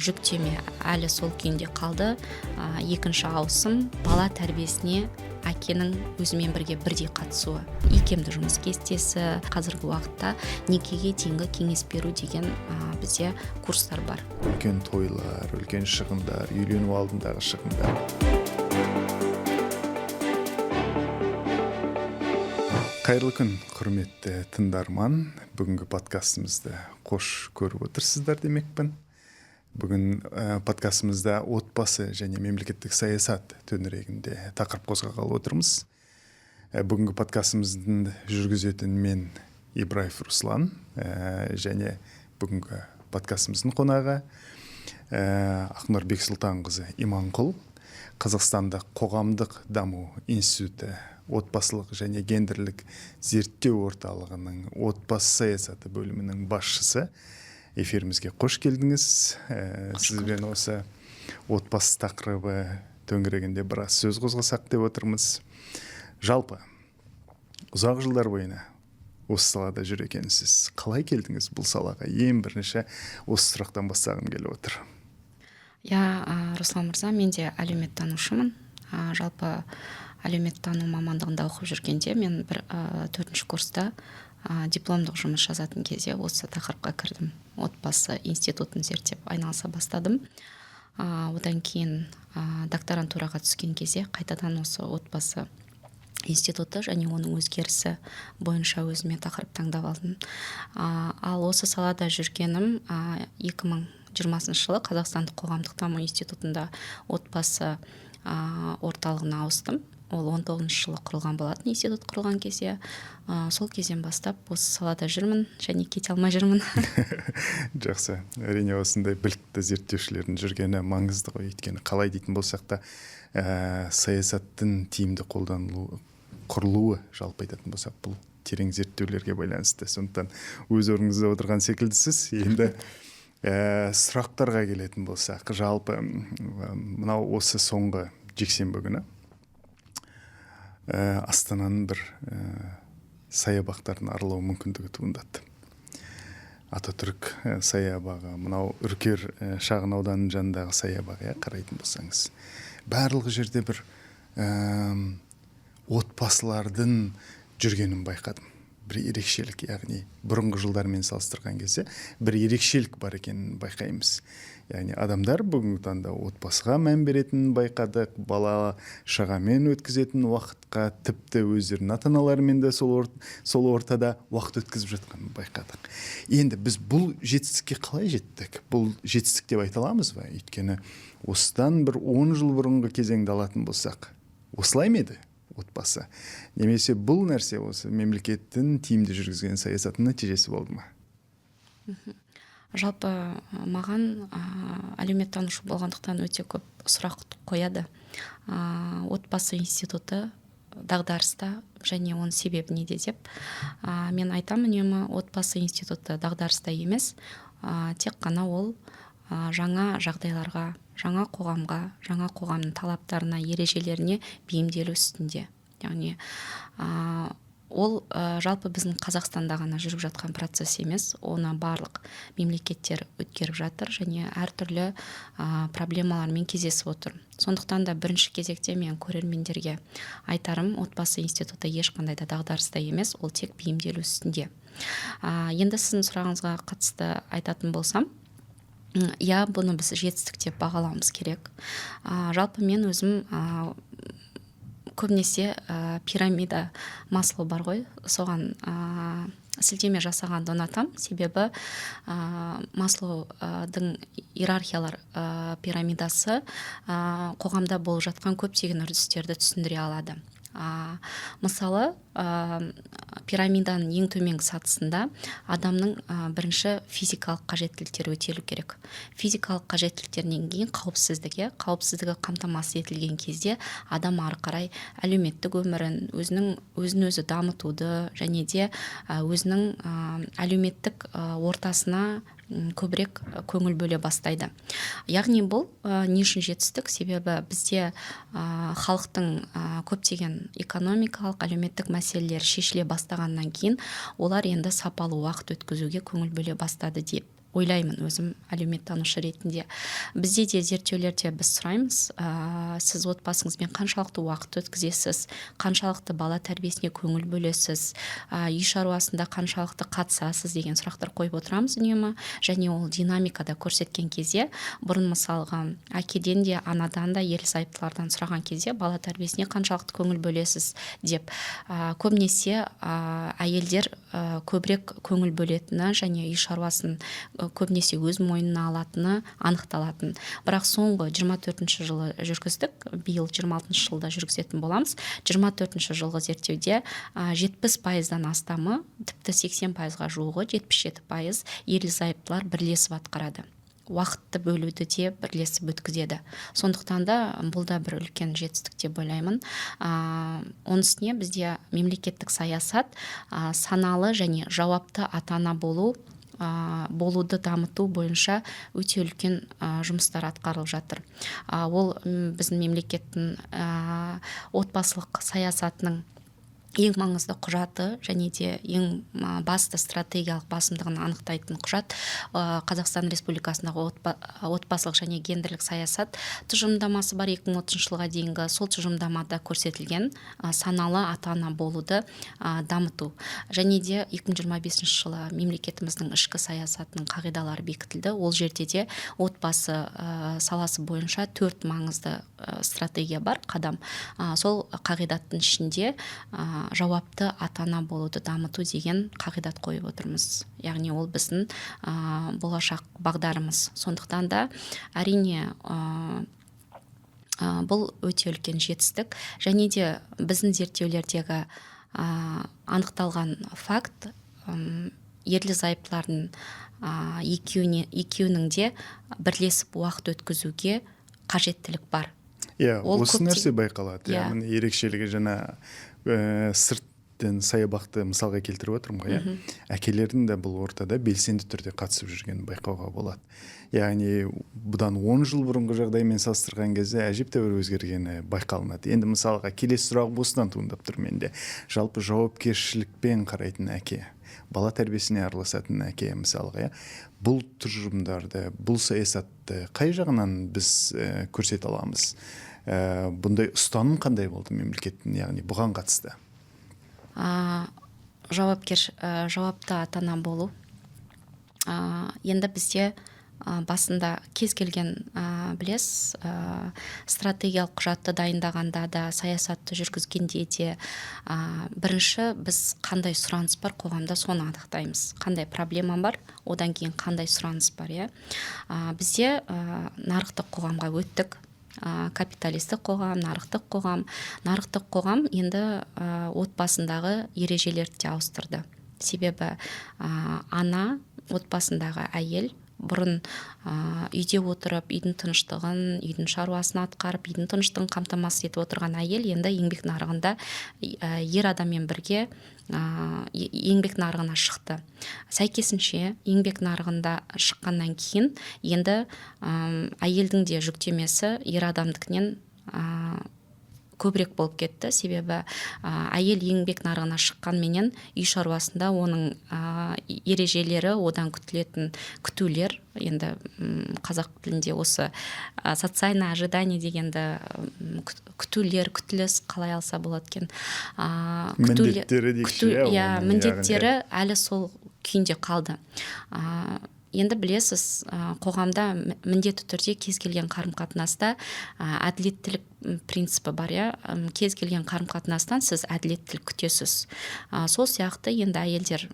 жүктеме әлі сол күйінде қалды. Екінші ауысым бала тәрбиесіне әкенің өзімен бірге бірдей қатысуы. Икемді жұмыс кестесі, қазіргі уақытта некеге дейінгі кеңес беру деген бізде курстар бар. Үлкен тойлар, үлкен шығындар, үйлену алдындағы шығындар. Қайырлы күн, құрметті тыңдарман. Бүгінгі подкастымызды қош көріп отырсыздар демекпін. Бүгін подкастымызда отбасы және мемлекеттік саясат төңірегінде тақырып қозғағалы отырмыз. Бүгінгі подкастымыздың жүргізетін мен Ибраев Руслан және бүгінгі подкастымыздың қонағы Ақнұр Бексұлтанқызы Иманқұл, Қазақстанда қоғамдық даму институты отбасылық және гендерлік зерттеу орталығының отбасы саясаты бөлімінің басшысы. Эфирімізге қош келдіңіз. Сізбен осы отбасы тақырыбы төңірегінде біраз сөз қозғасақ деп отырмыз. Жалпы, ұзақ жылдар бойына осы салада жүр екенсіз. Қалай келдіңіз бұл салаға? Ең бірінші осы сұрақтан бастағым келіп отыр. Руслан мырза, мен де әлеуметтанушымын. Жалпы әлеуметтану мамандығында оқып жүргенде мен 4-ші курста дипломдық жұмыс жазатын кезде осы тақырыпқа кірдім. Отбасы институтын зерттеп айналыса бастадым. Одан кейін докторантураға түскен кезде қайтадан осы отбасы институты және оның өзгерісі бойынша өзіме тақырып таңдап алдым. Ал осы салада жүргенім 2020 жылы Қазақстандық қоғамдық даму институтында отбасы орталығына ауыстым. Ол 19 жылы құрылған болатын, институт құрылған кезде. Сол кезден бастап осы салада жүрмін және кете алмай жүрмін. Жақсы. Әрине осындай білікті зерттеушілердің жүргені маңызды ғой. Өйткені қалай дейтін болсақ та саясаттың тиімді құрылуы жалпы айтатын болсақ, бұл терең зерттеулерге байланысты. Сондықтан өз орныңызда отырған секілдісіз. Енді сұрақтарға келетін болсақ, жалпы мынау осы соңғы жексенбі күні Астананың бір саябақтарын аралау мүмкіндігі туындады. Ататүрік саябағы, мынау Үркер шағын ауданының жанындағы саябағы қарайтын болсаңыз. Барлығы жерде бір отбасылардың жүргенін байқадым. Бір ерекшелік, яғни бұрынғы жылдармен салыстырған кезде бір ерекшелік бар екенін байқаймыз. Яғни адамдар бүгінгі таңда отбасыға мән беретінін байқадық, бала шағамен өткізетін уақытқа, тіпті өздерінің ата-аналарымен де сол ортада уақыт өткізіп жатқанын байқадық. Енді біз бұл жетістікке қалай жеттік? Бұл жетістік деп айта аламыз ба? Өйткені осыдан бір 10 жыл бұрынғы кезеңді алатын болсақ, осылай ма еді отбасы? Немесе бұл нәрсе осы мемлекеттің тиімді жүргізген саясатының нәтижесі болды ма? Жалпы маған әлеуметтанушы болғандықтан өте көп сұрақ қояды. Отбасы институты дағдарыста және оның себебі неде деп. Мен айтамын, үнемі отбасы институты дағдарыста емес, тек қана ол жаңа жағдайларға, жаңа қоғамға, жаңа қоғамның талаптарына, ережелеріне бейімделу үстінде. Яғни ол жалпы біздің Қазақстанда ғана жүріп жатқан процесс емес, оны барлық мемлекеттер өткеріп жатыр және әртүрлі проблемалармен кездесіп отыр. Сондықтан да бірінші кезекте мен көрермендерге айтарым, отбасы институты ешқандай да дағдарыста емес, ол тек бейімделу үстінде. Енді сіздің сұрағыңызға қатысты айтатын болсам, бұны біз жетістік деп бағалауымыз керек. Жалпы мен өзім көбінесе пирамида Маслоу бар ғой, соған сілтеме жасағанды ұнатам. Себебі Маслоудың иерархиялар пирамидасы қоғамда болып жатқан көптеген үрдістерді түсіндіре алады. Мысалы, пирамиданың ең төменгі сатысында адамның бірінші физикалық қажеттіліктері өтелу керек. Физикалық қажеттіліктерінен кейін қауіпсіздігі қамтамасыз етілген кезде адам ары қарай әлеуметтік өмірін, өзін өзі дамытуды және де өзінің әлеуметтік ортасына көбірек көңіл бөле бастайды. Яғни бұл не үшін жетістік? Себебі бізде халықтың көптеген экономикалық, әлеуметтік мәселелер шешіле бастағаннан кейін олар енді сапалы уақыт өткізуге көңіл бөле бастады деп ойлаймын өзім әлеуметтанушы ретінде. Бізде де зерттеулерде біз сұраймыз, сіз отбасыңызбен қаншалықты уақыт өткізесіз, қаншалықты бала тәрбиесіне көңіл бөлесіз, үй шаруасында қаншалықты қатысасыз деген сұрақтар қойып отырамыз үнемі. Және ол динамикада көрсеткен кезде, бұрын мысалға әкеден де анадан да ерлі зайыптылардан сұраған кезде бала тәрбиесіне қаншалықты көңіл бөлесіз деп, көбінесе әйелдер көбірек көңіл бөлетіні және үй шаруасын көбінесе өз мойнына алатыны анықталатын. Бірақ соңғы 24-ші жылы жүргіздік, биыл 26-шы жылда жүргізетін боламыз. 24-ші жылғы зерттеуде 70%-дан астамы, тіпті 80%-ға жуығы, 77% ерлі зайыптылар бірлесіп атқарады. Уақытты бөлуді де бірлесіп өткізеді. Сондықтан да бұл да бір үлкен жетістік деп ойлаймын. Оның үстіне бізде мемлекеттік саясат саналы және жауапты ата-ана болуды дамыту бойынша өте үлкен жұмыстар атқарылып жатыр. Ол біздің мемлекеттің отбасылық саясатының ең маңызды құжаты және де ең басты стратегиялық басымдығын анықтайтын құжат Қазақстан Республикасындағы отбасылық және гендерлік саясат тұжырымдамасы бар 2030 жылға дейінгі. Сол тұжырымдамада көрсетілген саналы ата-ана болуды дамыту. Және де 2025 жылы мемлекетіміздің ішкі саясатының қағидалары бекітілді. Ол жерде де отбасы саласы бойынша 4 маңызды стратегия бар, қадам. Сол қағидаттың ішінде жауапты ата-ана болуды дамыту деген қағидат қойып отырмыз. Яғни ол біздің болашақ бағдарымыз. Сондықтан да әрине бұл өте үлкен жетістік. Және де біздің зерттеулердегі анықталған факт, ерлі зайыптылардың екеуінің де бірлесіп уақыт өткізуге қажеттілік бар. Осы нәрсе байқалады. Міне ерекшелігі жаңа сырттен саябақты мысалға келтіріп отырмын ғой. Әкелердің де бұл ортада белсенді түрде қатысып жүргенін байқауға болады. Яғни бұдан 10 жыл бұрынғы жағдаймен салыстырған кезде әжептәуір өзгергені байқалынады. Енді мысалға келесі сұрақ осыдан туындап тұр менде. Жалпы жауапкершілікпен қарайтын әке, бала тәрбиесіне араласатын әке мысалға, бұл тұжырымдарды, бұл саясатты қай жағынан біз көрсете аламыз? Бұндай ұстаным қандай болды мемлекеттің, яғни бұған қатысты? Жауапты ата-ана болу. Енді бізде басында кез келген білес, стратегиялық құжатты дайындағанда да, саясатты жүргізгенде де бірінші біз қандай сұраныс бар қоғамда, соны анықтаймыз. Қандай проблема бар, одан кейін қандай сұраныс бар. Бізде нарықтық қоғамға өттік. Капиталистік қоғам, нарықтық қоғам енді отбасындағы ережелерді де ауыстырды. Себебі ана, отбасындағы әйел бұрын үйде отырып, үйдің тыныштығын, үйдің шаруасын атқарып, үйдің тыныштығын қамтамасыз етіп отырған әйел енді еңбек нарығында ер адаммен бірге еңбек нарығына шықты. Сәйкесінше еңбек нарығында шыққаннан кейін енді әйелдің де жүктемесі ер адамдікінен көбірек болып кетті. Себебі әйел еңбек нарығына шыққанменен үй шаруасында оның ережелері, одан күтілетін күтулер, енді қазақ тілінде осы социальное ожидание дегенді күтуліс қалай алса болады екен. Міндеттері дейікші. Міндеттері әлі сол күйінде қалды. Енді білесіз, қоғамда міндетті түрде кез келген қарым-қатынаста әділеттілік принципі бар. Кез келген қарым-қатынастан сіз әділеттілік күтесіз. Сол сияқты енді әйелдер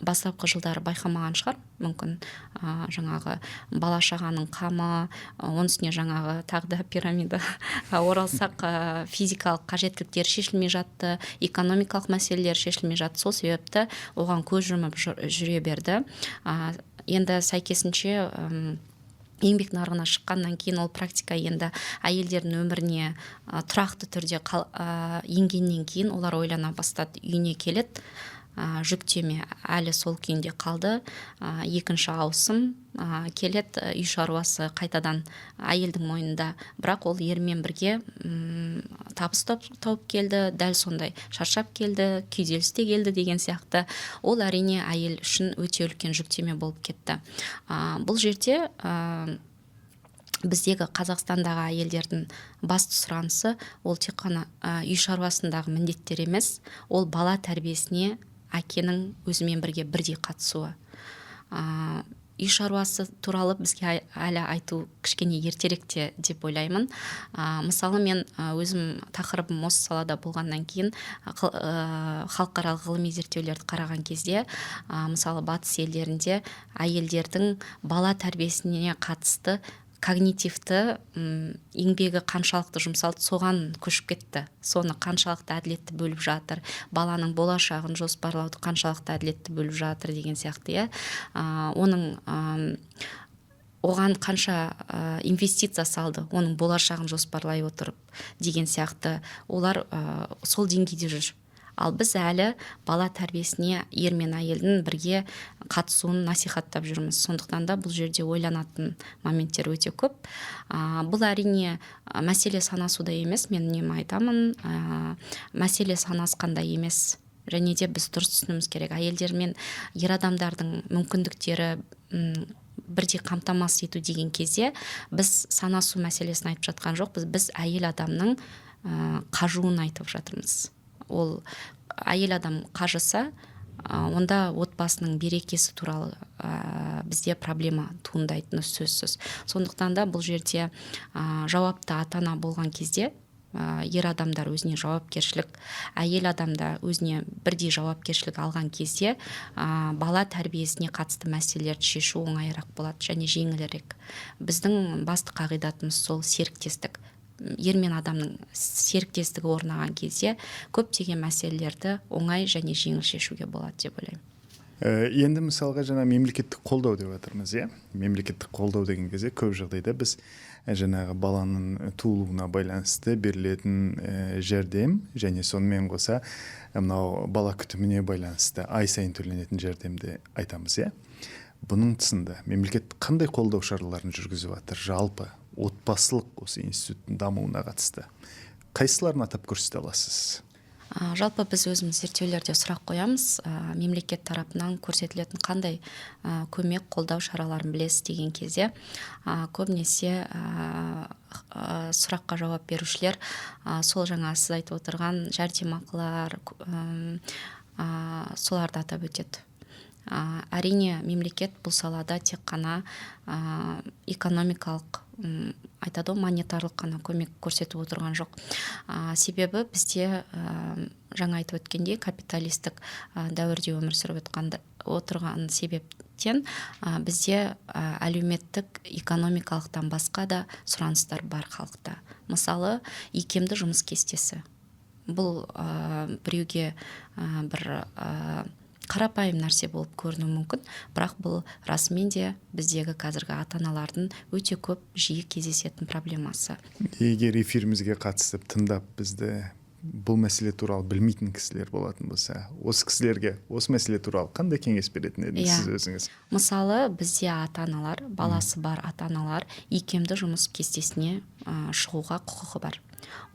бастапқы жылдары байқамаған шығар, мүмкін жаңағы бала-шағаның қамы, оның үстіне жаңағы тағы да пирамида оралсақ, физикалық қажеттіліктер шешілмей жатты, экономикалық мәселелер шешілмей жатты. Сол себепті оған көз жұмып жүре берді. Енді сәйкесінше еңбек нарығына шыққаннан кейін ол практика енді әйелдердің өміріне тұрақты түрде енгеннен кейін олар ойлана бастады, үйіне келеді, жүктеме әлі сол күйінде қалды. Екінші ауысым келет, үй шаруасы қайтадан әйелдің мойнында, бірақ ол ермен бірге табыс тауып келді, дәл сондай шаршап келді, күйзелісте келді деген сияқты. Ол әрине әйел үшін өте үлкен жүктеме болып кетті. Бұл жерде біздегі Қазақстандағы әйелдердің басты сұранысы ол тек қана үй шаруасындағы міндеттер емес, ол бала тәрбиесіне әкенің өзімен бірге бірдей қатысуы. Үй шаруасы туралы бізге әлі айту кішкене ертеректе деп ойлаймын. Мысалы, мен өзім тақырыбым осы салада болғаннан кейін халықаралық ғылыми зерттеулерді қараған кезде, мысалы, батыс елдерінде әйелдердің бала тәрбиесіне қатысты когнитивті еңбегі қаншалықты жұмсалды, соған көшіп кетті. Соны қаншалықты әділетті бөліп жатыр, баланың болашағын жоспарлауды қаншалықты әділетті бөліп жатыр деген сияқты. Оған қанша инвестиция салды, оның болашағын жоспарлай отырып деген сияқты. Олар сол деңгейде жүр. Ал біз әлі бала тәрбиесіне ер мен әйелдің бірге қатысуын насихаттап жүрміз. Сондықтан да бұл жерде ойланатын моменттер өте көп. Бұл әрине мәселе санасуда емес, мен үнемі айтамын, мәселе санасқанда емес. Және де біз дұрыс түсінуіміз керек. Әйелдер мен ер адамдардың мүмкіндіктері бірдей қамтамасыз ету деген кезде біз санасу мәселесін айтып жатқан жоқпыз. Біз әйел адамның қажуын айтып жатырмыз. Ол әйел адам қажыса, онда отбасының берекесі туралы бізде проблема туындайтыны сөзсіз. Сондықтан да бұл жерде жауапты ата-ана болған кезде ер адамдар өзіне жауапкершілік, әйел адамда өзіне бірдей жауапкершілік алған кезде бала тәрбиесіне қатысты мәселелерді шешу оңайырақ болады және жеңілірек. Біздің басты қағидатымыз сол серіктестік. Ер мен адамның серіктестігі орнаған кезде көптеген мәселелерді оңай және жеңіл шешуге болады деп ойлаймын. Енді мысалға жаңа мемлекеттік қолдау деп жатырмыз, мемлекеттік қолдау деген кезде көп жағдайда біз жаңағы баланың туылуына байланысты берілетін жәрдем және сонымен қоса мынау бала күтіміне байланысты ай сайын төленетін жәрдемді айтамыз. Бұның тұсында мемлекет қандай қолдау шараларын жүргізіп жатыр жалпы отбасылық осы институттың дамуына қатысты? Қайсыларын атап көрсете аласыз? Жалпы біз өзіміз зерттеулерде сұрақ қоямыз, мемлекет тарапынан көрсетілетін қандай көмек, қолдау шараларын білесіз деген кезде, көбінесе сұраққа жауап берушілер сол жаңа сіз айтып отырған жәрдемақылар, соларды атап өтеді. Әрине мемлекет бұл салада тек қана экономикалық, айтады, монетарлық қана көмек көрсетіп отырған жоқ. Себебі бізде жаңа айтып өткендей капиталистік дәуірде өмір сүріп отырған себептен бізде әлеуметтік экономикалықтан басқа да сұраныстар бар халықта. Мысалы, икемді жұмыс кестесі. Бұл біреуге бір қарапайым нәрсе болып көрінуі мүмкін, бірақ бұл расымен де біздегі қазіргі ата-аналардың өте көп жиі кездесетін проблемасы. Егер эфирімізге қатысып тыңдап бізді бұл мәселе туралы білмейтін кісілер болатын болса, осы кісілерге осы мәселе туралы қандай кеңес беретін едіңіз сіз өзіңіз? Мысалы, бізде ата-аналар, баласы бар ата-аналар икемді жұмыс кестесіне шығуға құқығы бар.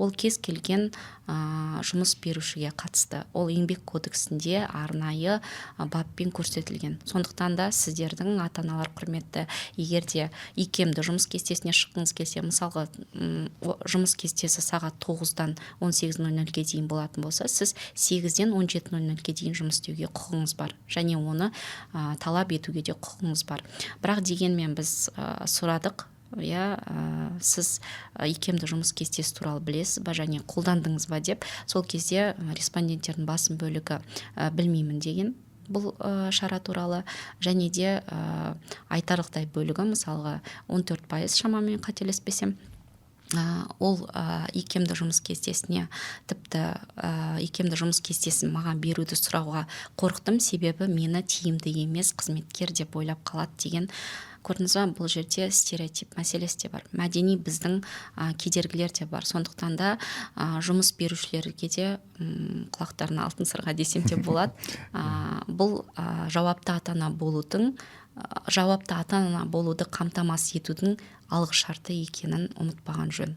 Ол кез келген жұмыс берушіге қатысты. Ол еңбек кодексінде арнайы баппен көрсетілген. Сондықтан да сіздердің ата-аналар құрметті, егерде икемді жұмыс кестесіне шыққыңыз келсе, мысалға жұмыс кестесі сағат 9-дан 18:00-ге дейін болатын болса, сіз 8-ден 17:00-ге дейін жұмыс істеуге құқығыңыз бар, және оны талап етуге де құқығыңыз бар. Бірақ дегенмен біз сұрадық, сіз икемді жұмыс кестесі туралы білесіз ба және қолдандыңыз ба деп. Сол кезде респонденттердің басым бөлігі білмеймін деген бұл шара туралы, және де айтарлықтай бөлігі, мысалға 14% шамамен қателеспесем, ол икемді жұмыс кестесіне, тіпті икемді жұмыс кестесін маған беруді сұрауға қорықтым, себебі мені тиімді емес қызметкер деп ойлап қалады деген көрдіңіз ба, бұл жерде стереотип мәселесі де бар, мәдени біздің кедергілер де бар. Сондықтан да жұмыс берушілерге де құлақтарына алтын сырға десем де болады. Бұл жауапты ата-ана болуды қамтамасыз етудің алғы шарты екенін ұмытпаған жөн.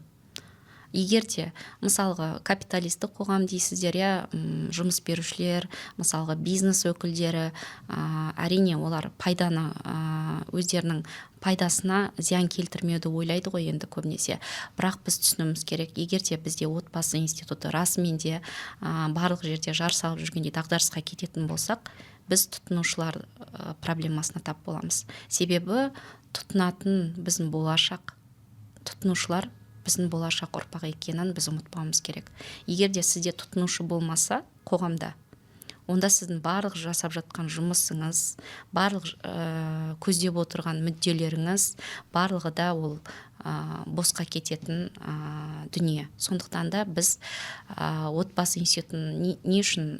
Егер де мысалға капиталистік қоғам дейсіздер, жұмыс берушілер, мысалға бизнес өкілдері, әрине олар пайданы өздерінің пайдасына зиян келтірмеуді ойлайды ғой енді көбінесе. Бірақ біз түсінуіміз керек, егер де бізде отбасы институты расымен де барлық жерде жар салып жүргендей дағдарысқа кететін болсақ, біз тұтынушылар проблемасына тап боламыз. Себебі тұтынатын біздің болашақ, тұтынушылар біздің болашақ ұрпақ екенін біз ұмытпауымыз керек. Егер де сізде тұтынушы болмаса қоғамда, онда сіздің барлық жасап жатқан жұмысыңыз, барлық көздеп отырған мүдделеріңіз, барлығы да ол босқа кететін дүние. Сондықтан да біз отбасы институтын не үшін,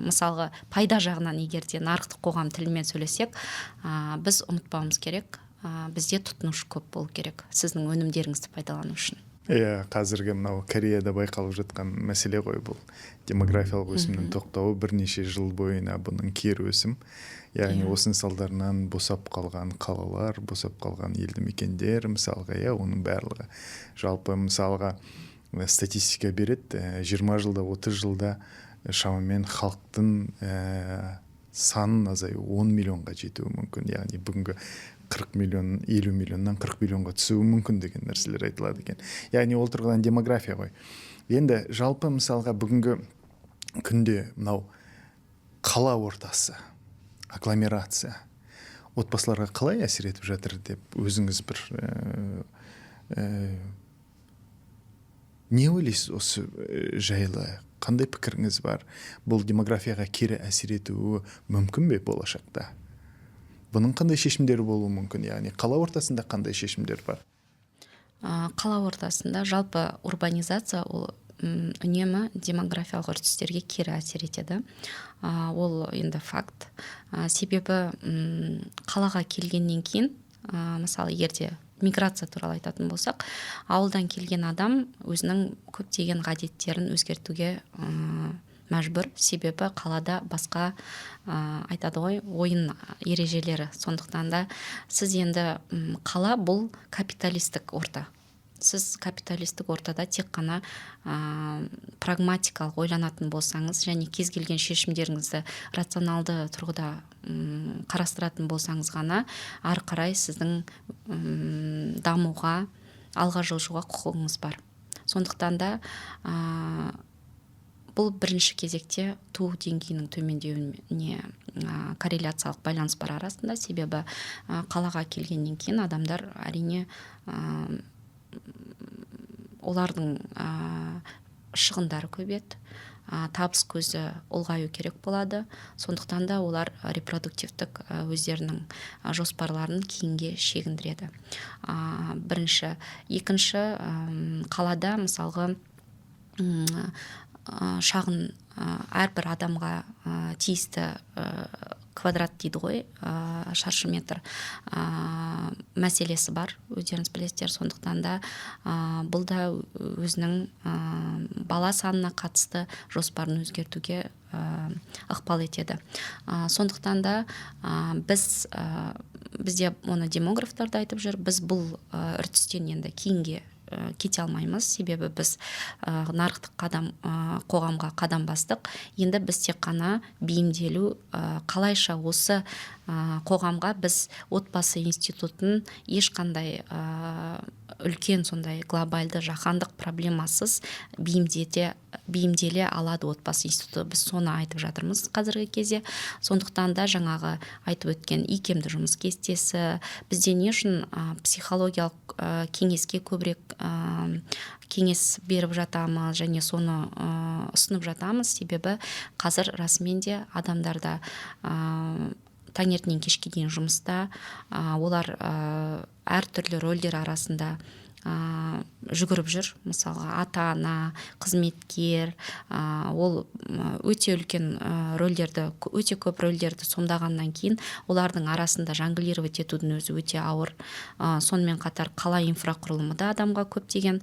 мысалға пайда жағынан егер де нарықтық қоғам тілімен сөйлесек, біз ұмытпауымыз керек, бізде тұтынушы көп болу керек сіздің өнімдеріңізді пайдалану үшін. Қазіргі мынау Кореяда байқалып жатқан мәселе ғой бұл. Демографиялық өсімнің тоқтауы бірнеше жыл бойына бұның кері өсім. Яғни осының салдарынан босап қалған қалалар, босап қалған елді мекендер, мысалға, оның барлығы. Жалпы мысалға статистика береді, 20 жылда, 30 жылда шамамен халықтың санын азаю 10 миллионға жетуі мүмкін. Яғни бүгінгі 40 миллион, 50 миллионнан 40 миллионға түсуі мүмкін деген нәрселер айтылады екен. Яғни ол тұрғыдан демография ғой. Енді жалпы мысалға бүгінгі күнде мынау қала ортасы, агломерация отбасыларға қалай әсер етіп жатыр деп өзіңіз бір не ойлайсыз осы жайлы? Қандай пікіріңіз бар? Бұл демографияға кері әсер етуі мүмкін бе болашақта? Бұның қандай шешімдері болуы мүмкін? Яғни қала ортасында қандай шешімдер бар? Қала ортасында жалпы урбанизация ол үнемі демографиялық үрдістерге кері әсер етеді. Ол енді факт. Себебі қалаға келгеннен кейін, мысалы егерде миграция туралы айтатын болсақ, ауылдан келген адам өзінің көптеген ғадеттерін өзгертуге мәжбүр. Себебі қалада басқа айтады ғой, ойын ережелері. Сондықтан да сіз енді қала бұл капиталистік орта. Сіз капиталистік ортада тек қана прагматикалық ойланатын болсаңыз және кез келген шешімдеріңізді рационалды тұрғыда қарастыратын болсаңыз ғана ары қарай сіздің дамуға, алға жылжуға құқығыңыз бар. Сондықтан да бұл бірінші кезекте туу деңгейінің төмендеуіне корреляциялық байланыс бар арасында. Себебі қалаға келгеннен кейін адамдар әрине олардың шығындары көбейеді, табыс көзі ұлғаю керек болады. Сондықтан да олар репродуктивтік өздерінің жоспарларын кейінге шегіндіреді. Бірінші. Екінші, қалада мысалға шағын әрбір адамға тиісті квадрат дейді ғой, шаршы метр мәселесі бар, өздеріңіз білесіздер. Сондықтан да бұл да өзінің бала санына қатысты жоспарын өзгертуге ықпал етеді. Сондықтан да бізде оны демографтар да айтып жүр, біз бұл үрдістен енді кейінге кете алмаймыз. Себебі біз нарықтық қоғамға қадам бастық. Енді біз тек қана бейімделу, қалайша осы қоғамға біз отбасы институтын ешқандай үлкен сондай глобалды жаһандық проблемасыз бейімделе алады отбасы институты. Біз соны айтып жатырмыз қазіргі кезде. Сондықтан да жаңағы айтып өткен икемді жұмыс кестесі, бізде не үшін психологиялық кеңеске көбірек кеңес беріп жатамыз және соны ұсынып жатамыз. Себебі қазір расымен де адамдарда таңертеңнен кешке дейін жұмыста, олар әртүрлі рөлдер арасында жүгіріп жүр, мысалға ата ана, қызметкер, ол өте үлкен рөлдерді, өте көп рөлдерді сомдағаннан кейін олардың арасында жонглировать етудің өзі өте ауыр. Сонымен қатар қала инфрақұрылымы да адамға көптеген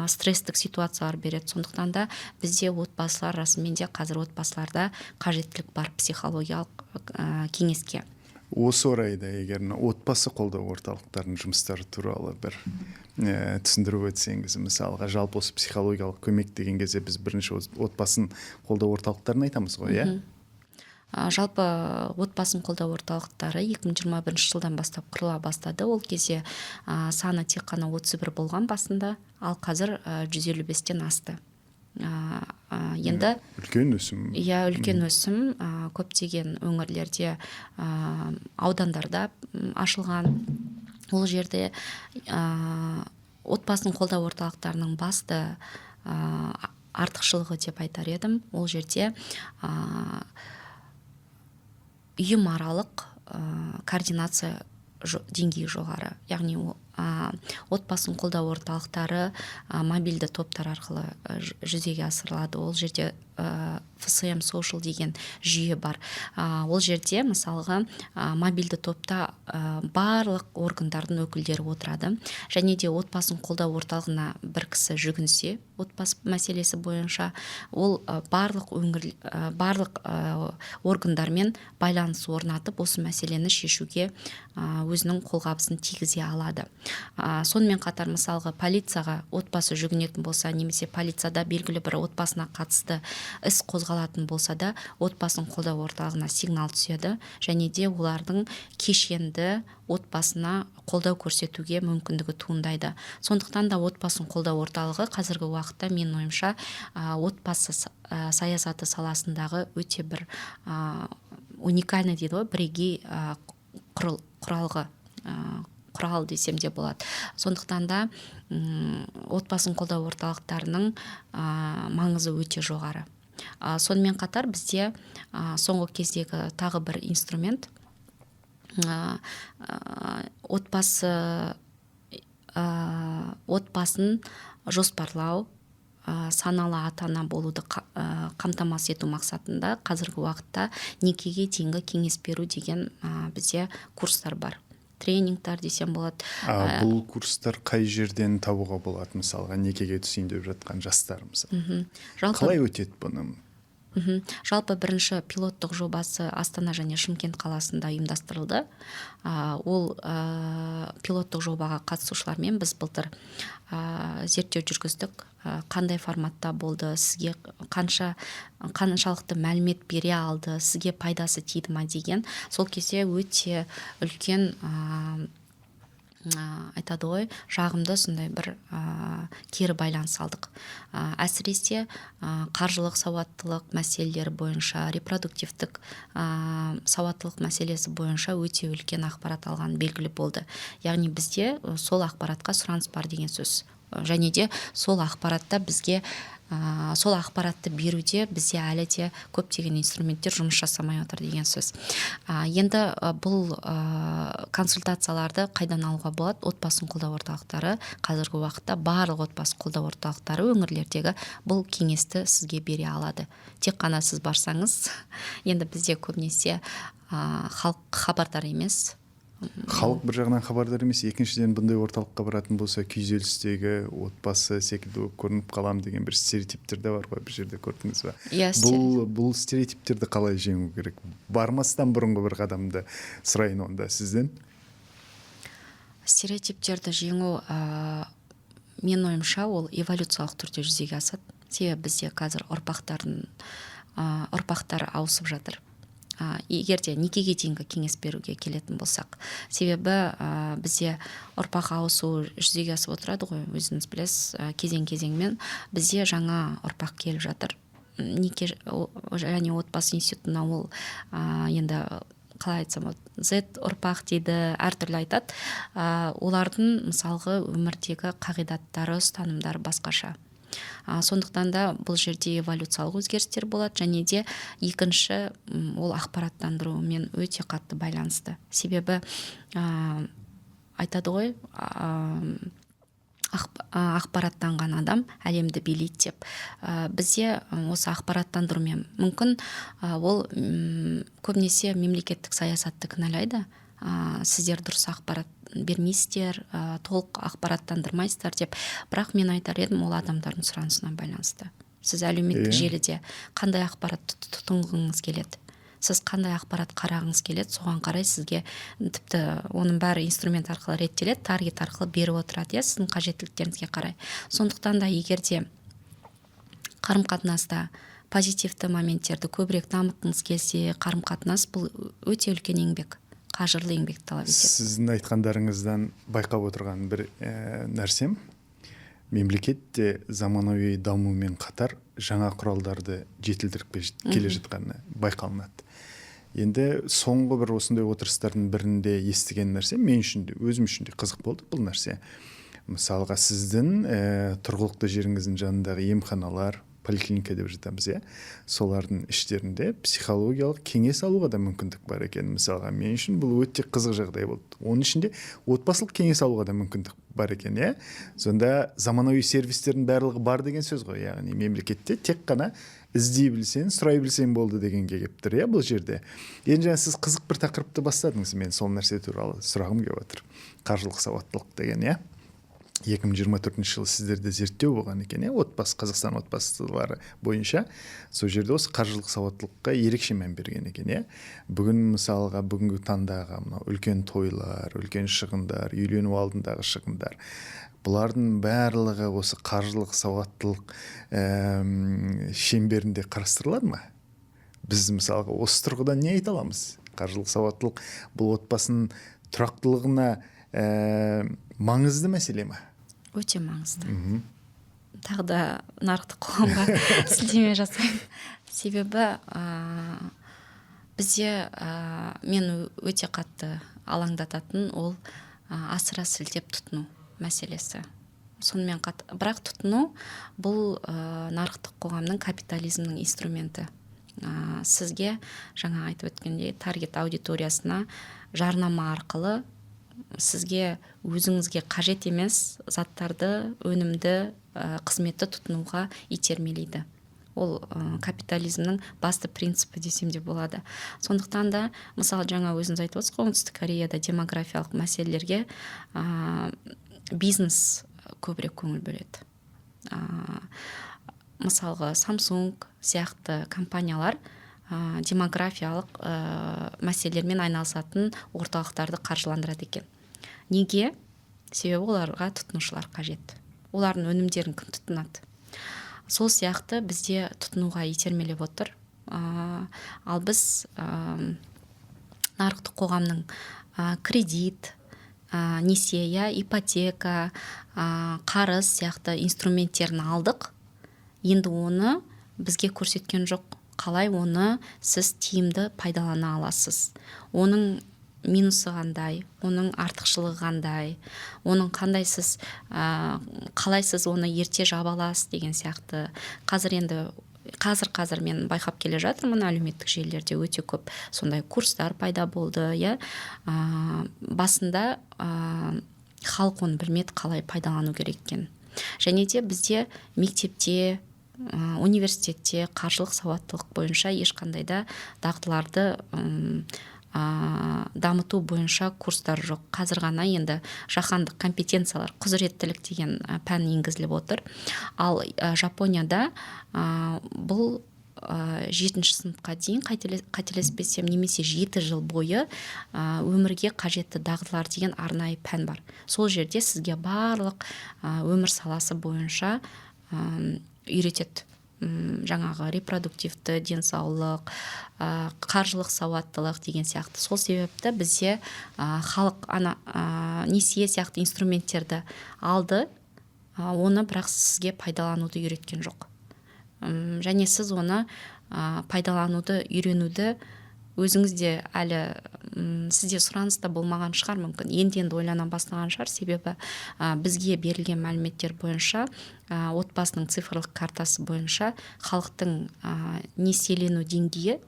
стресстік ситуациялар береді. Сондықтан да бізде отбасылар расымен де қазір отбасыларда қажеттілік бар психологиялық кеңеске. Осы орайда егер отбасы қолдау орталықтарының жұмыстары туралы бір түсіндіріп өтсеңіз, мысалға жалпы осы психологиялық көмек деген кезде біз бірінші отбасын қолдау орталықтарын айтамыз ғой, иә? Жалпы отбасын қолдау орталықтары 2021 жылдан бастап құрыла бастады. Ол кезде саны тек қана 31 болған басында, ал қазір 155-тен асты. Енді үлкен өсім. Иә, үлкен өсім. Көптеген өңірлерде, аудандарда ашылған. Ол жерде отбасын қолдау орталықтарының басты артықшылығы деп айтар едім. Ол жерде ұйымаралық координация деңгейі жоғары. Яғни отбасын қолдау орталықтары мобильді топтар арқылы жүзеге асырылады. Ол жерде FSM Social деген жүйе бар. Ол жерде мысалға мобильді топта барлық органдардың өкілдері отырады. Және де отбасын қолдау орталығына бір кісі жүгінсе, отбасы мәселесі бойынша, ол барлық органдармен байланыс орнатып, осы мәселені шешуге өзінің қолғабысын тигізе алады. Сонымен қатар мысалға полицияға отбасы жүгінетін болса, немесе полицияда белгілі бір отбасына қатысты іс қозғалатын болса да, отбасын қолдау орталығына сигнал түседі, және де олардың кешенді отбасына қолдау көрсетуге мүмкіндігі туындайды. Сондықтан да отбасын қолдау орталығы қазіргі уақытта менің ойымша отбасы саясаты саласындағы өте бір уникальный дейді ғой, бірегей құрал десем де болады. Сондықтан да отбасын қолдау орталықтарының маңызы өте жоғары. Сонымен қатар бізде соңғы кездегі тағы бір инструмент отбасын жоспарлау, саналы ата-ана болуды қамтамасыз ету мақсатында қазіргі уақытта некеге дейінгі кеңес беру деген бізде курстар бар. Тренингтар десем болады. Бұл курстар қай жерден табуға болады, мысалға некеге түсейін деп жатқан жастар мысалы? Қалай өтеді бұны? Жалпы бірінші пилоттық жобасы Астана және Шымкент қаласында ұйымдастырылды. Ол пилоттық жобаға қатысушылармен біз былтыр зерттеу жүргіздік. Қандай форматта болды, сізге қаншалықты мәлімет бере алды, сізге пайдасы тиді ма деген. Сол кезде өте үлкен айтады ғой, жағымды сондай бір кері байланыс алдық. Әсіресе қаржылық сауаттылық мәселелері бойынша, репродуктивтік сауаттылық мәселесі бойынша өте үлкен ақпарат алған белгілі болды. Яғни бізде сол ақпаратқа сұраныс бар деген сөз. Және де сол ақпаратта бізге сол ақпаратты беруде бізде әлі де көптеген инструменттер жұмыс жасамай отыр деген сөз. Енді бұл консультацияларды қайдан алуға болады? Отбасын қолдау орталықтары қазіргі уақытта барлық отбасын қолдау орталықтары өңірлердегі бұл кеңесті сізге бере алады. Тек қана сіз барсаңыз, енді бізде көбінесе халық хабардар емес. Халық бір жағынан хабардар емес, екіншіден бұндай орталыққа баратын болса, күйзелістегі отбасы секілді көрініп қалам деген бір стереотиптер де бар ғой, бір жерде көрдіңіз ба? Бұл стереотиптерді қалай жеңу керек? Бармастан бұрынғы бір қадамды сұрайын онда сізден. Стереотиптерді жеңу, мен ойымша, ол эволюциялық түрде жүзеге асады. Себебі бізде қазір ұрпақтар ауысып жатыр. Егерде некеге дейінгі кеңес беруге келетін болсақ. Себебі бізде ұрпақ ауысу жүзеге асып отырады ғой, өзіңіз білесіз, кезең-кезеңмен бізде жаңа ұрпақ келіп жатыр. Неке және отбасы институтына ол енді қалай айтсам, Z ұрпақ дейді, әртүрлі айтады. Олардың мысалғы өмірдегі қағидаттары, ұстанымдары басқаша. Сондықтан да бұл жерде эволюциялық өзгерістер болады, және де екінші ол ақпараттандырумен өте қатты байланысты. Себебі айтады ғой, ақпараттанған адам әлемді билейді деп. Бізде осы ақпараттандырумен мүмкін ол көбінесе мемлекеттік саясатты кінәлайды. Сіздер дұрыс ақпарат бермейсіздер, толық ақпараттандырмайсыздар деп. Бірақ мен айтар едім, ол адамдардың сұранысына байланысты. Сіз әлеуметтік желіде қандай ақпарат тұтынғыңыз келеді, сіз қандай ақпарат қарағыңыз келеді, соған қарай сізге тіпті оның бәрі инструмент арқылы реттеледі, таргет арқылы беріп отырады, сіздің қажеттіліктеріңізге қарай. Сондықтан да егер де қарым-қатынаста позитивті моменттерді көбірек дамытқыңыз келсе, қарым-қатынас бұл өте үлкен еңбек, қажырлы еңбек талап етеді. Сіздің айтқандарыңыздан байқап отырған бір нәрсем, мемлекетте заманауи дамумен қатар жаңа құралдарды жетілдіріп келе жатқаны байқалынады. Енді соңғы бір осындай отырыстардың бірінде естіген нәрсе мен үшін де, өзім үшін де қызық болды бұл нәрсе. Мысалға сіздің тұрғылықты жеріңіздің жанындағы емханалар, поликлиника деп жатамыз, солардың іштерінде психологиялық кеңес алуға да мүмкіндік бар екен. Мысалға мен үшін бұл өте қызық жағдай болды. Оның ішінде отбасылық кеңес алуға да мүмкіндік бар екен, Сонда заманауи сервистердің барлығы бар деген сөз ғой. Яғни мемлекетте тек қана іздей білсең, сұрай білсең болды дегенге келіп тұр, бұл жерде. Енді сіз қызық бір тақырыпты бастадыңыз. Мен сол нәрсе туралы сұрағым келіп отыр. Қаржылық сауаттылық деген, 2024 жылы сіздерде зерттеу болған екен, отбасы, Қазақстан отбасылары бойынша. Сол жерде осы қаржылық сауаттылыққа ерекше мән берген екен, Бүгін мысалға, бүгінгі таңдағы үлкен тойлар, үлкен шығындар, үйлену алдындағы шығындар, бұлардың барлығы осы қаржылық сауаттылық шеңберінде қарастырылады ма? Біз мысалға осы тұрғыдан не айта аламыз? Қаржылық сауаттылық бұл отбасының тұрақтылығына маңызды мәселе ме? Өте маңызды. Тағы да нарықтық қоғамға сілтеме жасаймын. Себебі бізде мен өте қатты алаңдататын ол асыра сілтеп тұтыну мәселесі. Сонымен қатар, бірақ тұтыну бұл нарықтық қоғамның капитализмнің инструменті. Сізге жаңа айтып өткендей таргет аудиториясына жарнама арқылы сізге өзіңізге қажет емес заттарды, өнімді, қызметті тұтынуға итермелейді. Ол капитализмнің басты принципі десем де болады. Сондықтан да, мысалы жаңа өзіңіз айтып отырсыз, Оңтүстік Кореяда демографиялық мәселелерге бизнес көбірек көңіл бөледі. Мысалға Samsung сияқты компаниялар демографиялық мәселелермен айналысатын орталықтарды қаржыландырады екен. Неге? Себебі оларға тұтынушылар қажет. Олардың өнімдерін кім тұтынады? Сол сияқты бізде тұтынуға итермелеп отыр. Ал біз нарықтық қоғамның кредит, несие, ипотека, қарыз сияқты инструменттерін алдық. Енді оны бізге көрсеткен жоқ. Қалай оны сіз тиімді пайдалана аласыз? Оның минусы қандай, оның артықшылығы қандай, оның қандай сіз қалай сіз оны ерте жаба аласыз деген сияқты. Қазір мен байқап келе жатырмын, әлеуметтік желілерде өте көп сондай курстар пайда болды, басында халық оны білмеді қалай пайдалану керек екен. Және де бізде мектепте, университетте қаржылық сауаттылық бойынша ешқандай да дағдыларды дамыту бойынша курстар жоқ. Қазір ғана енді жаһандық компетенциялар, құзыреттілік деген пән енгізіліп отыр. Ал Жапонияда бұл 7-ші сыныпқа дейін, қателеспесем, немесе 7 жыл бойы өмірге қажетті дағдылар деген арнайы пән бар. Сол жерде сізге барлық өмір саласы бойынша үйретеді. Жаңағы репродуктивті денсаулық, қаржылық сауаттылық деген сияқты. Сол себепті бізде халық несие сияқты инструменттерді алды, оны бірақ сізге пайдалануды үйреткен жоқ. Және сіз оны пайдалануды, үйренуді өзіңізде әлі сізде сұраныста болмаған шығар мүмкін. Енді ойлана бастаған шығар, себебі бізге берілген мәліметтер бойынша, отбасының цифрлық картасы бойынша халықтың несиелену деңгейі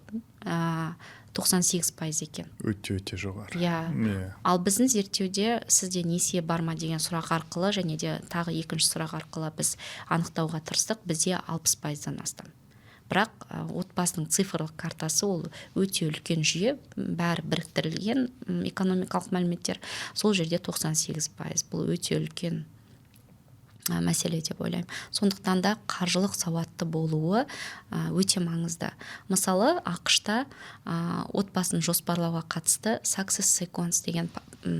98% екен. Өте жоғары. Иә. Ал біздің зерттеуде сізде несие бар ма деген сұрақ арқылы және де тағы екінші сұрақ арқылы біз анықтауға тырыстық. Бізде 60%-дан астам. Бірақ отбасының цифрлық картасы ол өте үлкен жүйе, бәрі біріктірілген экономикалық мәліметтер. Сол жерде 98%. Бұл өте үлкен мәселе деп ойлаймын. Сондықтан да қаржылық сауатты болуы өте маңызды. Мысалы, ақш-та отбасын жоспарлауға қатысты Success Sequence деген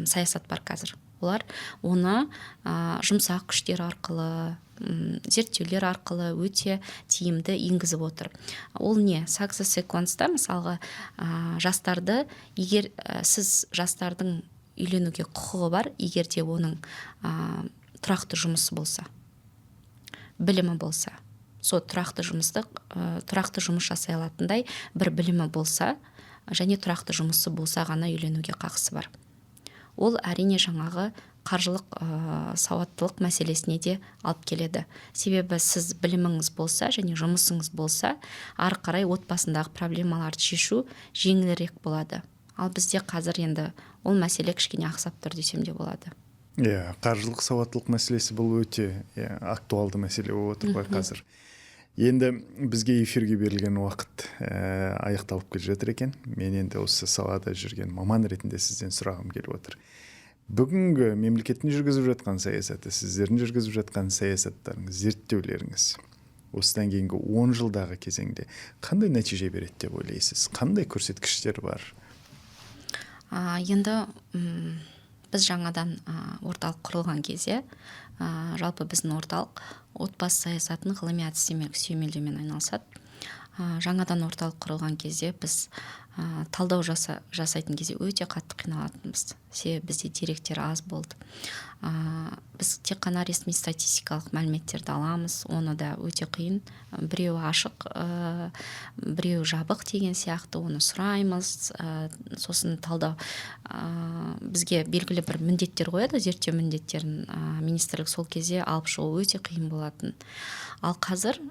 саясат бар қазір. Олар оны жұмсақ күштер арқылы, зерттеулер арқылы өте тиімді енгізіп отыр. Ол не? Success Sequence-та мысалға жастарды, егер сіз жастардың үйленуге құқығы бар, егер де оның тұрақты жұмысы болса, білімі болса, сол тұрақты жұмыс жасай алатындай бір білімі болса, және тұрақты жұмысы болса ғана үйленуге қақысы бар. Ол әрине жаңағы қаржылық сауаттылық мәселесіне де алып келеді. Себебі сіз біліміңіз болса және жұмысыңыз болса, ары қарай отбасындағы проблемаларды шешу жеңілірек болады. Ал бізде қазір енді ол мәселе кішкене ақсап тұр десем де болады. Қаржылық сауаттылық мәселесі бұл өте актуалды мәселе болып отыр ғой қазір. Енді бізге эфирге берілген уақыт аяқталып келе жатыр екен. Мен енді осы салада жүрген маман ретінде сізден сұрағым келіп отыр. Бүгінгі мемлекеттің жүргізіп жатқан саясаты, сіздердің жүргізіп жатқан саясаттарыңыз, зерттеулеріңіз осыдан кейінгі 10 жылдағы кезеңде қандай нәтиже береді деп ойлайсыз? Қандай көрсеткіштер бар? Енді біз жаңадан орталық құрылған кезде, жалпы біздің орталық отбасы саясатын ғылыми әдістемелік сүйемелдеумен айналысады. Жаңадан орталық құрылған кезде біз талдау жасайтын кезде өте қатты қиналатынбыз. Себебі бізде деректер аз болды. Біз тек қана ресми статистикалық мәліметтерді аламыз, оны да өте қиын. Біреуі ашық, біреуі жабық деген сияқты, оны сұраймыз, сосын талдау. Бізге белгілі бір міндеттер қояды, зерттеу міндеттерін министрлік сол кезде алып шығу өте қиын болатын. Ал қазір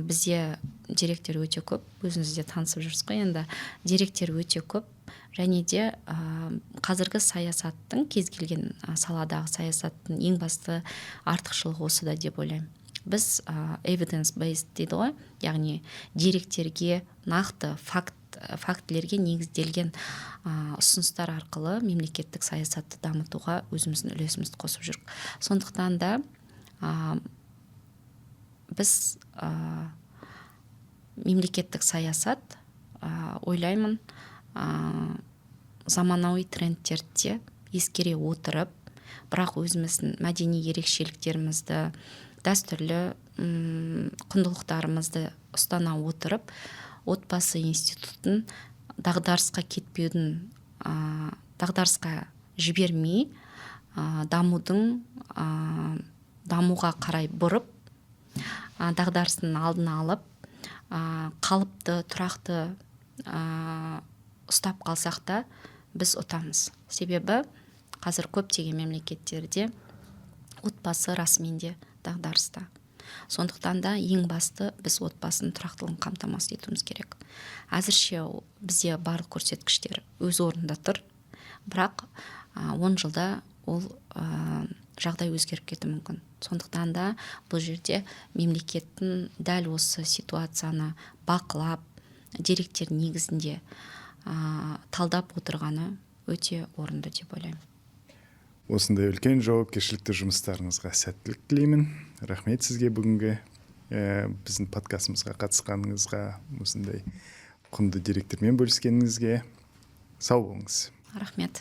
бізде деректер өте көп, өзіңіз де танысып жүрсіз ғой, енді деректер өте көп, және де қазіргі саясаттың, кез келген саладағы саясаттың ең басты артықшылығы осы да деп ойлаймын. Біз evidence-based дейді ғой, яғни деректерге, нақты фактілерге негізделген ұсыныстар арқылы мемлекеттік саясатты дамытуға өзіміздің үлесімізді қосып жүрік. Сондықтан да біз мемлекеттік саясат, ойлаймын, заманауи трендтерді ескере отырып, бірақ өзіміздің мәдени ерекшеліктерімізді, дәстүрлі құндылықтарымызды ұстана отырып, отбасы институтын дағдарысқа кетпеудің, дағдарысқа жібермей, дамуға қарай бұрып, дағдарыстың алдын алып, қалыпты, тұрақты ұстап қалсақ та біз ұтамыз. Себебі қазір көптеген мемлекеттерде отбасы расымен де дағдарыста. Сондықтан да ең басты біз отбасының тұрақтылығын қамтамасыз етуіміз керек. Әзірше бізде барлық көрсеткіштер өз орнында тұр, бірақ 10 жылда ол жағдай өзгеріп кетуі мүмкін. Сондықтан да бұл жерде мемлекеттің дәл осы ситуацияны бақылап, деректер негізінде талдап отырғаны өте орынды деп ойлаймын. Осындай үлкен жауапкершілікті жұмыстарыңызға сәттілік тілеймін. Рахмет сізге бүгінгі біздің подкастымызға қатысқаныңызға, осындай құнды деректермен бөліскеніңізге. Сау болыңыз. Рахмет.